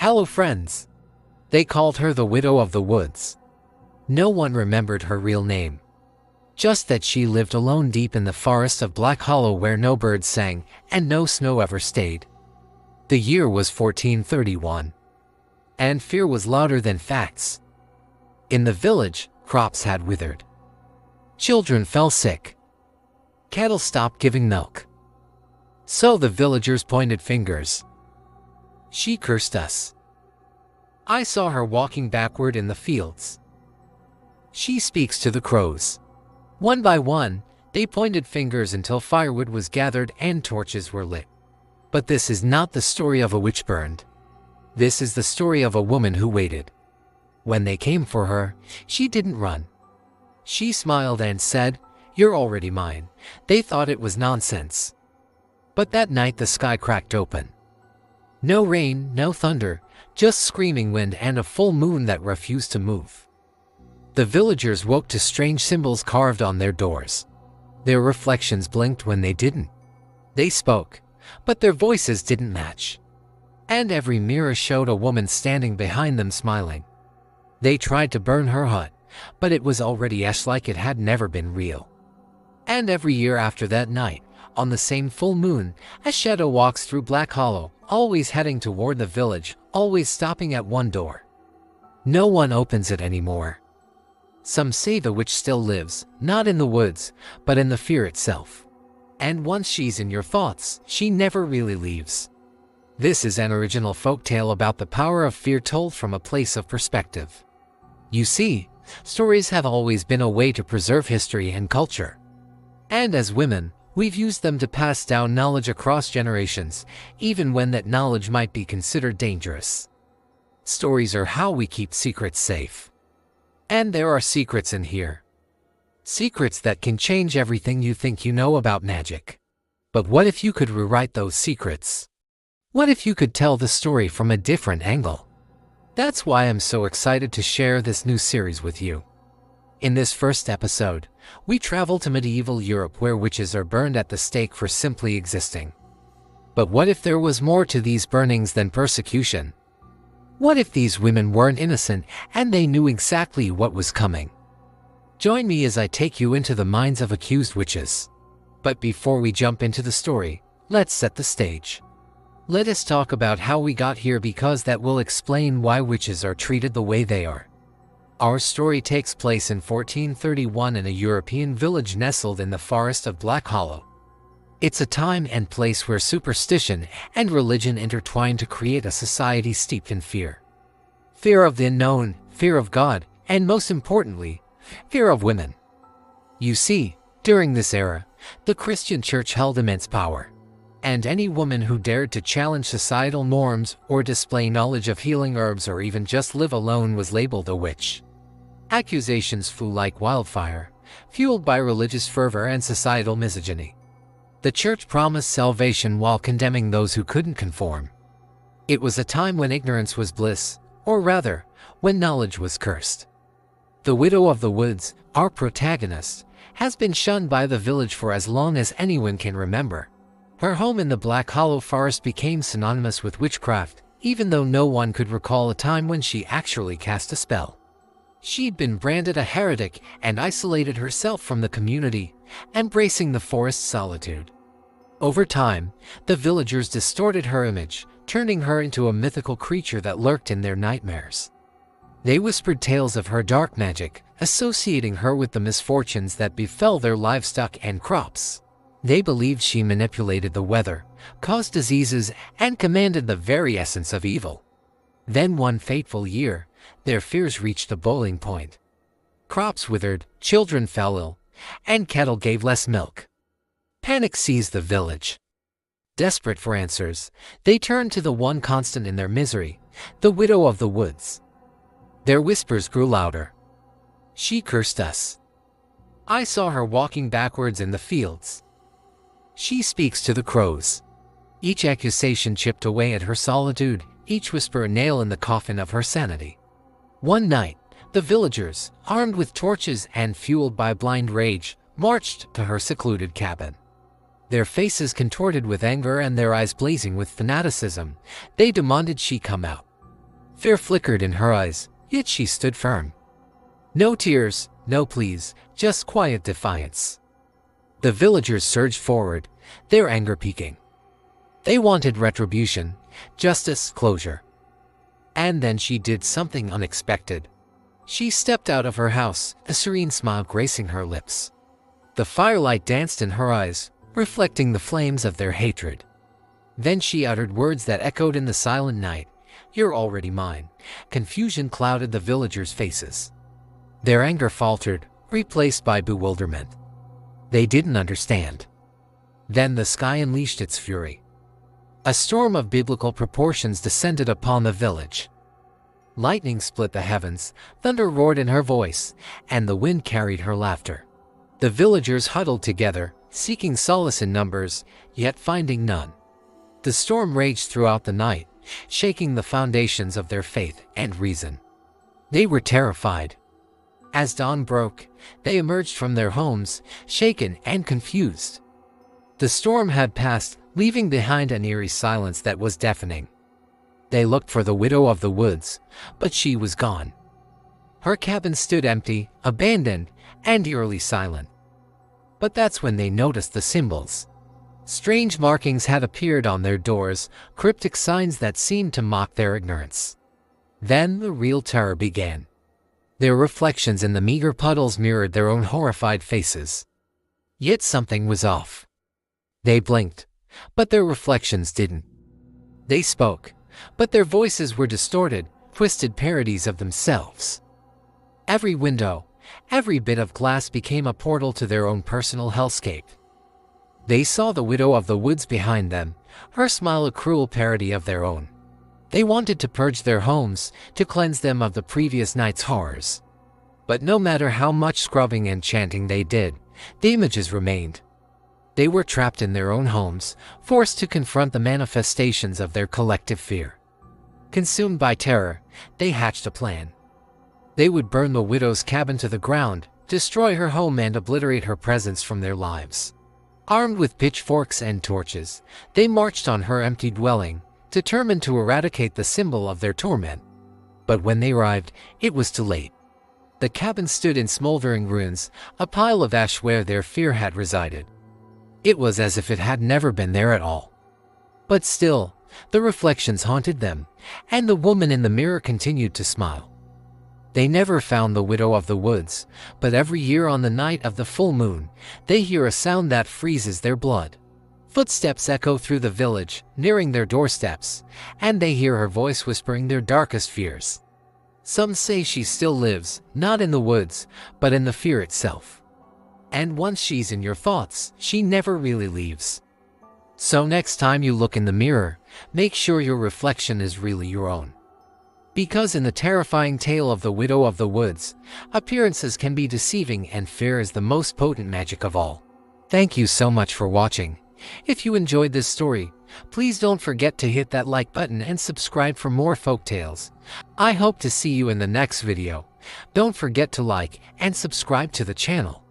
Hello friends. They called her the Widow of the Woods. No one remembered her real name. Just that she lived alone deep in the forest of Black Hollow where no birds sang and no snow ever stayed. The year was 1431. And fear was louder than facts. In the village, crops had withered. Children fell sick. Cattle stopped giving milk. So the villagers pointed fingers. She cursed us. I saw her walking backward in the fields. She speaks to the crows. One by one, they pointed fingers until firewood was gathered and torches were lit. But this is not the story of a witch burned. This is the story of a woman who waited. When they came for her, she didn't run. She smiled and said, "You're already mine." They thought it was nonsense. But that night the sky cracked open. No rain, no thunder, just screaming wind and a full moon that refused to move. The villagers woke to strange symbols carved on their doors. Their reflections blinked when they didn't. They spoke, but their voices didn't match. And every mirror showed a woman standing behind them smiling. They tried to burn her hut, but it was already ash like it had never been real. And every year after that night, on the same full moon, a shadow walks through Black Hollow, always heading toward the village, always stopping at one door. No one opens it anymore. Some say the witch still lives, not in the woods, but in the fear itself. And once she's in your thoughts, she never really leaves. This is an original folktale about the power of fear told from a place of perspective. You see, stories have always been a way to preserve history and culture. And as women, we've used them to pass down knowledge across generations, even when that knowledge might be considered dangerous. Stories are how we keep secrets safe. And there are secrets in here. Secrets that can change everything you think you know about magic. But what if you could rewrite those secrets? What if you could tell the story from a different angle? That's why I'm so excited to share this new series with you. In this first episode, we travel to medieval Europe where witches are burned at the stake for simply existing. But what if there was more to these burnings than persecution? What if these women weren't innocent and they knew exactly what was coming? Join me as I take you into the minds of accused witches. But before we jump into the story, let's set the stage. Let us talk about how we got here because that will explain why witches are treated the way they are. Our story takes place in 1431 in a European village nestled in the forest of Black Hollow. It's a time and place where superstition and religion intertwine to create a society steeped in fear. Fear of the unknown, fear of God, and most importantly, fear of women. You see, during this era, the Christian church held immense power. And any woman who dared to challenge societal norms or display knowledge of healing herbs or even just live alone was labeled a witch. Accusations flew like wildfire, fueled by religious fervor and societal misogyny. The church promised salvation while condemning those who couldn't conform. It was a time when ignorance was bliss, or rather, when knowledge was cursed. The Widow of the Woods, our protagonist, has been shunned by the village for as long as anyone can remember. Her home in the Black Hollow forest became synonymous with witchcraft, even though no one could recall a time when she actually cast a spell. She'd been branded a heretic and isolated herself from the community, embracing the forest's solitude. Over time, the villagers distorted her image, turning her into a mythical creature that lurked in their nightmares. They whispered tales of her dark magic, associating her with the misfortunes that befell their livestock and crops. They believed she manipulated the weather, caused diseases, and commanded the very essence of evil. Then one fateful year, their fears reached a boiling point. Crops withered, children fell ill, and cattle gave less milk. Panic seized the village. Desperate for answers, they turned to the one constant in their misery, the Widow of the Woods. Their whispers grew louder. She cursed us. I saw her walking backwards in the fields. She speaks to the crows. Each accusation chipped away at her solitude, each whisper a nail in the coffin of her sanity. One night, the villagers, armed with torches and fueled by blind rage, marched to her secluded cabin. Their faces contorted with anger and their eyes blazing with fanaticism, they demanded she come out. Fear flickered in her eyes, yet she stood firm. No tears, no pleas, just quiet defiance. The villagers surged forward, their anger peaking. They wanted retribution, justice, closure. And then she did something unexpected. She stepped out of her house, a serene smile gracing her lips. The firelight danced in her eyes, reflecting the flames of their hatred. Then she uttered words that echoed in the silent night. "You're already mine." Confusion clouded the villagers' faces. Their anger faltered, replaced by bewilderment. They didn't understand. Then the sky unleashed its fury. A storm of biblical proportions descended upon the village. Lightning split the heavens, thunder roared in her voice, and the wind carried her laughter. The villagers huddled together, seeking solace in numbers, yet finding none. The storm raged throughout the night, shaking the foundations of their faith and reason. They were terrified. As dawn broke, they emerged from their homes, shaken and confused. The storm had passed, leaving behind an eerie silence that was deafening. They looked for the widow of the woods, but she was gone. Her cabin stood empty, abandoned, and eerily silent. But that's when they noticed the symbols. Strange markings had appeared on their doors, cryptic signs that seemed to mock their ignorance. Then the real terror began. Their reflections in the meager puddles mirrored their own horrified faces. Yet something was off. They blinked, but their reflections didn't. They spoke, but their voices were distorted, twisted parodies of themselves. Every window, every bit of glass became a portal to their own personal hellscape. They saw the widow of the woods behind them, her smile a cruel parody of their own. They wanted to purge their homes, to cleanse them of the previous night's horrors. But no matter how much scrubbing and chanting they did, the images remained. They were trapped in their own homes, forced to confront the manifestations of their collective fear. Consumed by terror, they hatched a plan. They would burn the widow's cabin to the ground, destroy her home and obliterate her presence from their lives. Armed with pitchforks and torches, they marched on her empty dwelling, determined to eradicate the symbol of their torment. But when they arrived, it was too late. The cabin stood in smoldering ruins, a pile of ash where their fear had resided. It was as if it had never been there at all. But still, the reflections haunted them, and the woman in the mirror continued to smile. They never found the widow of the woods, but every year on the night of the full moon, they hear a sound that freezes their blood. Footsteps echo through the village, nearing their doorsteps, and they hear her voice whispering their darkest fears. Some say she still lives, not in the woods, but in the fear itself. And once she's in your thoughts, she never really leaves. So next time you look in the mirror, make sure your reflection is really your own. Because in the terrifying tale of the widow of the woods, appearances can be deceiving and fear is the most potent magic of all. Thank you so much for watching. If you enjoyed this story, please don't forget to hit that like button and subscribe for more folk tales. I hope to see you in the next video. Don't forget to like and subscribe to the channel.